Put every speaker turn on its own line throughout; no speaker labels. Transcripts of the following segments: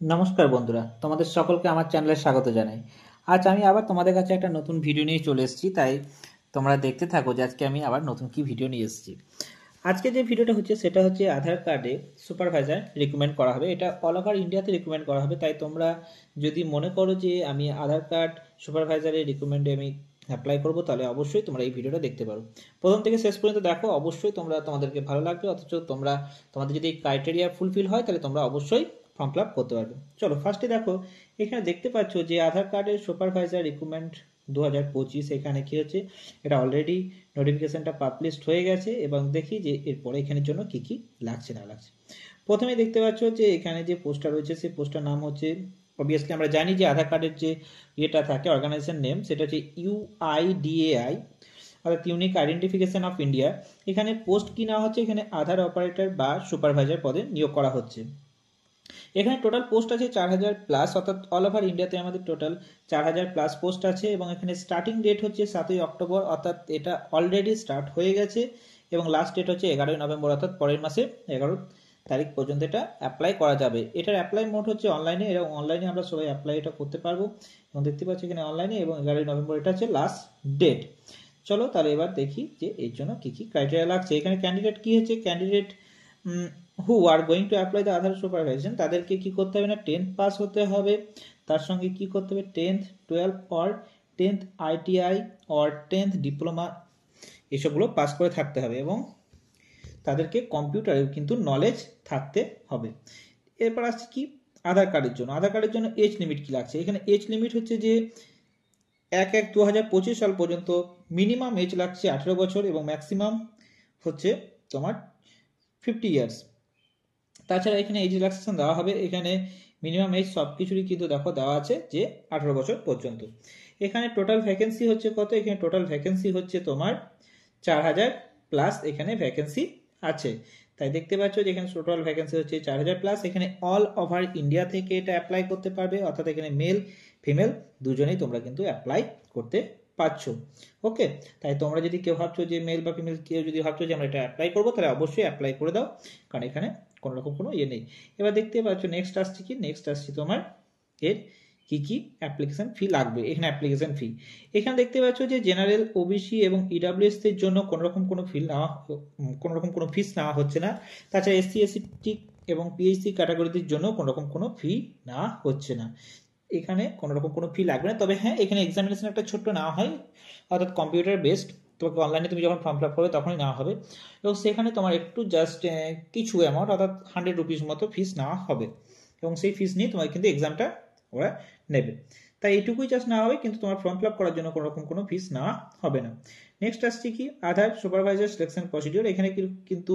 নমস্কার বন্ধুরা, তোমাদের সকলকে আমার চ্যানেলে স্বাগত জানাই। আজ আমি আবার তোমাদের কাছে একটা নতুন ভিডিও নিয়ে চলে এসেছি, তাই তোমরা দেখতে থাকো যে আজকে আমি আবার নতুন কি ভিডিও নিয়ে এসেছি। আজকে যে ভিডিওটা হচ্ছে সেটা হচ্ছে আধার কার্ডে সুপারভাইজার রিকমেন্ড করা হবে। এটা অল ওভার ইন্ডিয়াতে রিকমেন্ড করা হবে, তাই তোমরা যদি মনে করো যে আমি আধার কার্ড সুপারভাইজারের রিকমেন্ডে আমি অ্যাপ্লাই করবো, তাহলে অবশ্যই তোমরা এই ভিডিওটা দেখতে পারো। প্রথম থেকে শেষ পর্যন্ত দেখো, অবশ্যই তোমাদেরকে ভালো লাগবে। অথচ তোমাদের যদি ক্রাইটেরিয়া ফুলফিল হয় তাহলে তোমরা অবশ্যই ফর্ম ফিল আপ করতে পারবে। চলো ফার্স্টে দেখো, এখানে দেখতে পাচ্ছ যে আধার কার্ডের সুপারভাইজার রিক্রুটমেন্ট 2025, এখানে কি হচ্ছে, এটা অলরেডি নোটিফিকেশনটা পাবলিশড হয়ে গেছে এবং দেখি যে এরপরে এখানের জন্য কি কি লাগছে না লাগছে। প্রথমে দেখতে পাচ্ছ যে এখানে যে পোস্টটা রয়েছে সেই পোস্টার নাম হচ্ছে, অবভিয়াসলি আমরা জানি যে আধার কার্ডের যে ইয়েটা থাকে অর্গানাইজেশন নেম, সেটা হচ্ছে ইউআইডিএআই, অর্থাৎ ইউনিক আইডেন্টিফিকেশন অফ ইন্ডিয়া। এখানে পোস্ট কি নেওয়া হচ্ছে, এখানে আধার অপারেটর বা সুপারভাইজার পদে নিয়োগ করা হচ্ছে। এখানে টোটাল পোস্ট আছে 4000+, অর্থাৎ অল ওভার ইন্ডিয়াতে আমাদের টোটাল 4000+ পোস্ট আছে। এবং এখানে স্টার্টিং ডেট হচ্ছে 7ই অক্টোবর, অর্থাৎ এটা অলরেডি স্টার্ট হয়ে গেছে। এবং লাস্ট ডেট হচ্ছে 11ই নভেম্বর, অর্থাৎ পরের মাসে 11 তারিখ পর্যন্ত এটা অ্যাপ্লাই করা যাবে। এটার অ্যাপ্লাই মোড হচ্ছে অনলাইনে, এবং অনলাইনে আমরা সবাই অ্যাপ্লাই এটা করতে পারবো। এবং দেখতে পাচ্ছি এখানে অনলাইনে, এবং 11ই নভেম্বর এটা হচ্ছে লাস্ট ডেট। চলো তাহলে এবার দেখি যে এর জন্য কি কি ক্রাইটেরিয়া লাগছে। এখানে ক্যান্ডিডেট কি হচ্ছে, candidate who are going to apply the Aadhaar supervision, তাদেরকে কি করতে হবে না, 10th পাস হতে হবে। তার সঙ্গে কি করতে হবে, 10th 12 or 10th ITI or 10th diploma, এসবগুলো পাস করে থাকতে হবে। এবং তাদেরকে কম্পিউটারেও কিন্তু নলেজ থাকতে হবে। এরপর আসছে কি, আধার কার্ডের জন্য এজ লিমিট কি লাগছে। এখানে এজ লিমিট হচ্ছে যে 1/1/2025 সাল পর্যন্ত মিনিমাম এজ লাগছে 18 বছর, এবং ম্যাক্সিমাম হচ্ছে তোমার 50 ইয়ার্স। তাছাড়া এখানে এজ রিল্যাক্সেশন দেওয়া হবে। এখানে মিনিমাম এজ সব কিছুরই কিন্তু দেখো দেওয়া আছে যে 18 বছর পর্যন্ত। এখানে টোটাল ভ্যাকেন্সি হচ্ছে কত, এখানে টোটাল ভ্যাকেন্সি হচ্ছে তোমার 4000+ এখানে ভ্যাকেন্সি আছে। তাই দেখতে পাচ্ছ যে এখানে টোটাল ভ্যাকেন্সি হচ্ছে 4000+। এখানে অল ওভার ইন্ডিয়া থেকে এটা অ্যাপ্লাই করতে পারবে, অর্থাৎ এখানে মেল ফিমেল দুজনেই তোমরা কিন্তু অ্যাপ্লাই করতে পারছো। ওকে, তাই তোমরা যদি কেউ ভাবছো যে মেল বা ফিমেল, কেউ যদি ভাবছো যে আমরা এটা অ্যাপ্লাই করবো, তাহলে অবশ্যই অ্যাপ্লাই করে দাও, কারণ এখানে কোনো রকম কোনো ইয়ে নেই। এবার দেখতে পাচ্ছ নেক্সট আসছে কি, নেক্সট আসছে তোমার এর কি কি অ্যাপ্লিকেশন ফি লাগবে। এখানে অ্যাপ্লিকেশন ফি, এখানে দেখতে পাচ্ছ যে জেনারেল, ওবিসি এবং ইডাব্লিউএস এর জন্য কোনো রকম কোনো ফিস নেওয়া হচ্ছে না। তাছাড়া এসসি এসটি এবং পিএইচসি ক্যাটাগরিদের জন্য কোনো রকম কোনো ফি নেওয়া হচ্ছে না। এখানে কোনো রকম কোনো ফি লাগবে না। তবে হ্যাঁ, এখানে এক্সামিনেশন একটা ছোট্ট নেওয়া হয়, অর্থাৎ কম্পিউটার বেসড। তোমাকে অনলাইনে তুমি যখন ফর্ম ফিল আপ করবে তখনই নেওয়া হবে, এবং সেখানে তোমার একটু জাস্ট কিছু অ্যামাউন্ট, অর্থাৎ 100 রুপিস মতো ফিস নেওয়া হবে, এবং সেই ফিস নিয়ে তোমার কিন্তু এক্সামটা ওরা নেবে। তাই এইটুকুই জাস্ট নেওয়া হবে, কিন্তু তোমার ফর্ম ফিল আপ করার জন্য কোনো রকম কোনো ফিস নেওয়া হবে না। নেক্সট আসছে কি, আধার সুপারভাইজার সিলেকশন প্রসিডিওর। এখানে কিন্তু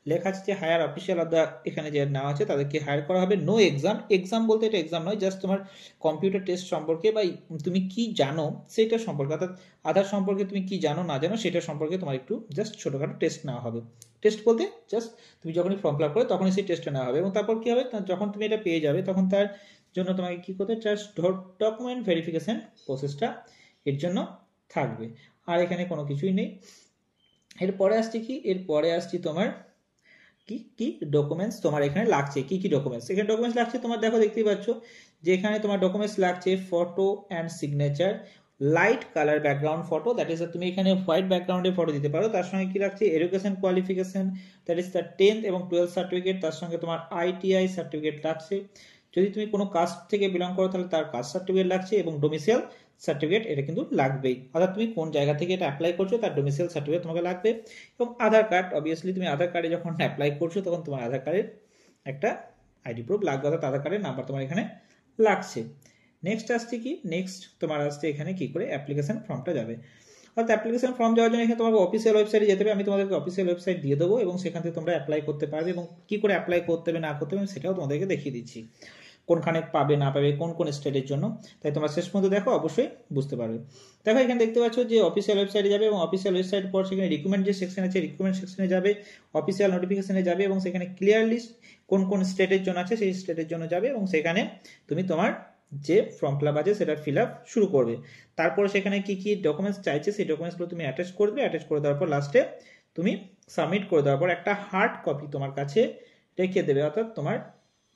লেখা আছে যে হায়ার অফিসিয়াল অফ দ্য, এখানে যে নেওয়া আছে তাদেরকে হায়ার করা হবে। নো এক্সাম, এক্সাম বলতে এটা এক্সাম নয়, জাস্ট তোমার কম্পিউটার টেস্ট সম্পর্কে বা তুমি কি জানো সেটা সম্পর্কে, অর্থাৎ আধার সম্পর্কে তুমি কি জানো না জানো সেটা সম্পর্কে তোমার একটু জাস্ট ছোটোখাটো টেস্ট নেওয়া হবে। টেস্ট বলতে জাস্ট তুমি যখনই ফর্ম ফিল আপ করবে তখনই সেই টেস্টটা নেওয়া হবে। এবং তারপর কি হবে, যখন তুমি এটা পেয়ে যাবে তখন তার জন্য তোমাকে কি করতে, জাস্ট ডকুমেন্ট ভেরিফিকেশন প্রসেসটা এর জন্য থাকবে। আর এখানে কোনো কিছুই নেই। এরপরে আসছে কি, এরপরে আসছি তোমার কি কি ডকুমেন্টস তোমার এখানে লাগছে, কি কি ডকুমেন্টস এখানে ডকুমেন্টস লাগছে তোমার। দেখো দেখতেই পাচ্ছ যে এখানে তোমার ডকুমেন্টস লাগছে photo and signature, light colour background photo, that is তুমি এখানে হোয়াইট ব্যাকগ্রাউন্ডে ফটো দিতে পারো। তার সঙ্গে কি লাগছে, এডুকেশন কোয়ালিফিকেশন, দ্যাট ইজ তার 10th এবং 12th সার্টিফিকেট। তার সঙ্গে তোমার আইটিআই সার্টিফিকেট লাগছে। যদি তুমি কোনো কাস্ট থেকে বিলং করো তাহলে তার কাস্ট সার্টিফিকেট লাগছে, এবং ডোমিসাইল সার্টিফিকেট এটা কিন্তু লাগবেই, অর্থাৎ তুমি কোন জায়গা থেকে এটা অ্যাপ্লাই করছো তার ডোমিসাইল সার্টিফিকেট তোমাকে লাগবে। এবং আধার কার্ড, অবভিয়াসলি তুমি আধার কার্ডে যখন অ্যাপ্লাই করছো তখন তোমার আধার কার্ডের একটা আইডি প্রুফ লাগবে, অর্থাৎ আধার কার্ডের নাম্বার তোমার এখানে লাগছে। নেক্সট আসছে কি, নেক্সট তোমার আসছে এখানে কি করে অ্যাপ্লিকেশন ফর্মটা যাবে। অর্থাৎ অ্যাপ্লিকেশন ফর্ম যাওয়ার জন্য এখানে তোমাকে অফিসিয়াল ওয়েবসাইটে যেতে হবে। আমি তোমাদেরকে অফিসিয়াল ওয়েবসাইট দিয়ে দেবো, এবং সেখান থেকে তোমরা অ্যাপ্লাই করতে পারবে, এবং কি করে অ্যাপ্লাই করতে হবে না করতে হবে সেটাও তোমাদেরকে দেখিয়ে দিচ্ছি, কোনখানে পাবে না পাবে, কোন কোন স্টেটের জন্য। তাই তোমরা শেষ পর্যন্ত দেখো, অবশ্যই বুঝতে পারবে। দেখো এখানে দেখতে পাচ্ছ যে অফিসিয়াল ওয়েবসাইটে যাবে, এবং অফিসিয়াল ওয়েবসাইট পর সেখানে রিকমেন্ড যে সেকশন আছে, রিকমেন্ড সেকশনে যাবে, অফিসিয়াল নোটিফিকেশনে যাবে, এবং সেখানে ক্লিয়ারলি কোন কোন স্টেটের জন্য আছে সেই স্টেটের জন্য যাবে, এবং সেখানে তুমি তোমার যে ফর্ম ফিল আপ আছে সেটা ফিল আপ শুরু করবে। তারপরে সেখানে কি কি ডকুমেন্টস চাইছে সেই ডকুমেন্টসগুলো তুমি অ্যাটাচ করবে। অ্যাটাচ করে দেওয়ার পর লাস্টে তুমি সাবমিট করে দেওয়ার পর একটা হার্ড কপি তোমার কাছে রেখে দেবে, অর্থাৎ তোমার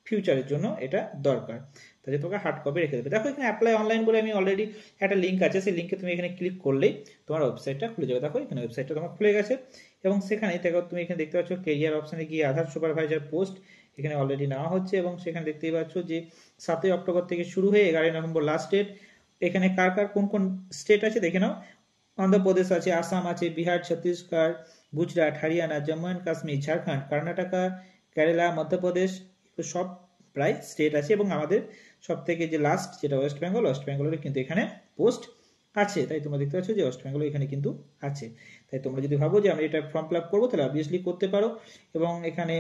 ফিউচারের জন্য এটা দরকার, তাহলে তোমাকে হার্ড কপি রেখে দেবে। দেখো এখানে অ্যাপ্লাই অনলাইন বলে আমি অলরেডি একটা লিঙ্ক আছে, সেই লিঙ্কে তুমি এখানে ক্লিক করলেই তোমার ওয়েবসাইটটা খুলে যাবে। দেখো এখানে ওয়েবসাইটটা তোমার খুলে গেছে এবং সেখানে দেখো তুমি এখানে দেখতে পাচ্ছ কেরিয়ার অপশানে গিয়ে আধার সুপারভাইজার পোস্ট এখানে অলরেডি নেওয়া হচ্ছে এবং সেখানে দেখতেই পাচ্ছ যে 7ই অক্টোবর থেকে শুরু হয়ে 11ই নভেম্বর লাস্ট ডেট। এখানে কার কার কোন কোন স্টেট আছে দেখে নাও। অন্ধ্রপ্রদেশ আছে, আসাম আছে, বিহার, ছত্তিশগড়, গুজরাট, হরিয়ানা, জম্মু অ্যান্ড কাশ্মীর, ঝাড়খণ্ড, কর্ণাটকা, কেরালা, মধ্যপ্রদেশ, সব প্রায় স্টেট আছে এবং আমাদের সব থেকে যে লাস্ট যেটা ওয়েস্ট বেঙ্গল, ওয়েস্ট বেঙ্গলের কিন্তু এখানে পোস্ট আছে। তাই তোমরা দেখতে পাচ্ছ যে ওয়েস্ট বেঙ্গল এখানে কিন্তু আছে। তাই তোমরা যদি ভাবো যে আমি এটা ফর্ম ফিল আপ করবো তাহলে অবভিয়াসলি করতে পারো। এবং এখানে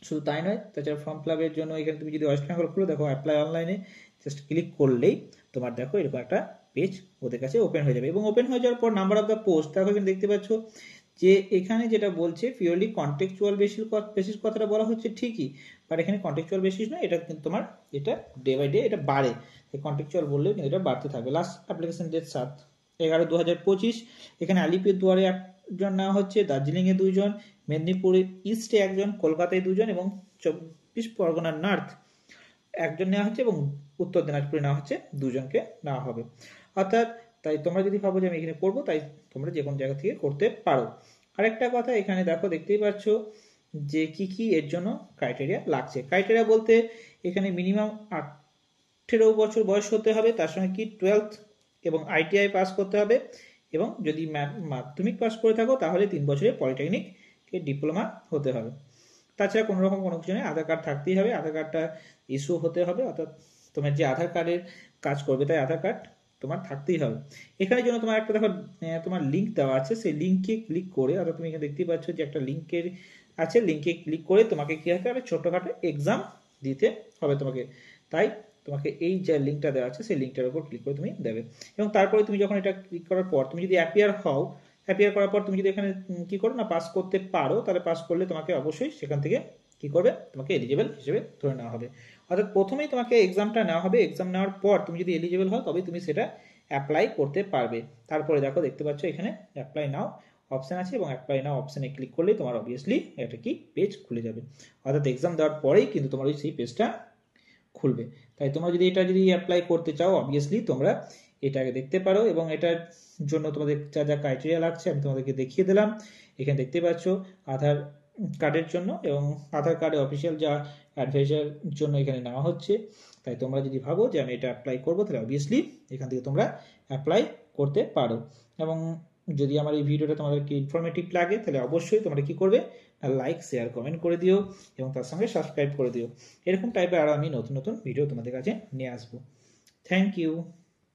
শুধু তাই নয়, তাছাড়া ফর্ম ফিল আপের জন্য এখানে তুমি যদি ওয়েস্ট বেঙ্গল খুলো, দেখো অ্যাপ্লাই অনলাইনে জাস্ট ক্লিক করলেই তোমার দেখো এরকম একটা পেজ ওদের কাছে ওপেন হয়ে যাবে। এবং ওপেন হয়ে যাওয়ার পর নাম্বার অফ দ্য পোস্ট দেখো এখানে দেখতে পাচ্ছ যে এখানে যেটা বলছে পিওরলি কন্টেক্সচুয়াল বেসিস কথাটা বলা হচ্ছে ঠিকই, বাট এখানে কন্টেক্সচুয়াল বেসিস নয়, এটা কিন্তু তোমার এটা ডে বাই ডে এটা বাড়ে। কন্টেক্সচুয়াল বললেও কিন্তু এটা বাড়তে থাকবে। Last application date 7/11/2025। এখানে আলিপুরদুয়ারে একজন নেওয়া হচ্ছে, দার্জিলিংয়ে 2 জন, মেদিনীপুরে ইস্টে 1 জন, কলকাতায় 2 জন এবং 24 পরগনার নর্থ 1 জন নেওয়া হচ্ছে এবং উত্তর দিনাজপুরে নেওয়া হচ্ছে 2 জনকে নেওয়া হবে। অর্থাৎ তাই তোমরা যদি ভাবো যে আমি এখানে করবো, তাই তোমরা যে কোনো জায়গা থেকে করতে পারো। আরেকটা কথা এখানে দেখো দেখতেই পাচ্ছ যে কি কি এর জন্য ক্রাইটেরিয়া লাগছে। ক্রাইটেরিয়া বলতে এখানে মিনিমাম 18 বছর বয়স হতে হবে, তার সঙ্গে কি 12th এবং ITI পাস করতে হবে এবং যদি মাধ্যমিক পাস করে থাকো তাহলে 3 বছরের পলিটেকনিক ডিপ্লোমা হতে হবে। তাছাড়া কোনো রকম কোনো কিছু নেই, আধার কার্ড থাকতেই হবে, আধার কার্ডটা ইস্যু হতে হবে, অর্থাৎ তোমার যে আধার কার্ডের কাজ করবে তাই আধার কার্ড তোমার থাকতেই হবে। এখানে জন্য তোমার একটা দেখো তোমার লিঙ্ক দেওয়া আছে, সেই লিঙ্কে ক্লিক করে, অর্থাৎ তুমি এখানে দেখতেই পাচ্ছ যে একটা লিঙ্কের আছে, লিঙ্কে ক্লিক করে তোমাকে কি হতে হবে, ছোট্টখাটো এক্সাম দিতে হবে তোমাকে। তাই তোমাকে এই যে লিঙ্কটা দেওয়া আছে সেই লিঙ্কটার উপর ক্লিক করে তুমি দেবে এবং তারপরে তুমি যখন এটা ক্লিক করার পর তুমি যদি অ্যাপিয়ার হও, অ্যাপিয়ার করার পর তুমি যদি এখানে কি করো না পাস করতে পারো, তাহলে পাস করলে তোমাকে অবশ্যই সেখান থেকে কি করবে, তোমাকে এলিজিবল হিসেবে ধরে নেওয়া হবে। অর্থাৎ প্রথমেই তোমাকে এক্সামটা নেওয়া হবে, এক্সাম নেওয়ার পর তুমি যদি এলিজিবল হও তবে তুমি সেটা অ্যাপ্লাই করতে পারবে। তারপরে দেখো দেখতে পাচ্ছ এখানে অ্যাপ্লাই নাও অপশান আছে এবং অ্যাপ্লাই নাও অপশানে ক্লিক করলেই তোমার অবভিয়াসলি একটা কি পেজ খুলে যাবে। অর্থাৎ এক্সাম দেওয়ার পরেই কিন্তু তোমার ওই সেই পেজটা খুলবে। তাই তোমরা যদি এটা যদি অ্যাপ্লাই করতে চাও অবভিয়াসলি তোমরা এটাকে দেখতে পারো এবং এটার জন্য তোমাদের যা যা ক্রাইটেরিয়া লাগছে আমি তোমাদেরকে দেখিয়ে দিলাম। এখানে দেখতে পাচ্ছ আধার কার্ডের জন্য এবং আধার কার্ডে অফিসিয়াল যা অ্যাডভাইজার জন্য এখানে নেওয়া হচ্ছে। তাই তোমরা যদি ভাবো যে আমি এটা অ্যাপ্লাই করবো তাহলে অবভিয়াসলি এখান থেকে তোমরা অ্যাপ্লাই করতে পারো। এবং যদি আমার এই ভিডিওটা তোমাদেরকে ইনফরমেটিভ লাগে তাহলে অবশ্যই তোমরা কি করবে, লাইক শেয়ার কমেন্ট করে দিও এবং তার সঙ্গে সাবস্ক্রাইব করে দিও। এরকম টাইপের আরও আমি নতুন নতুন ভিডিও তোমাদের কাছে নিয়ে আসবো। Thank you.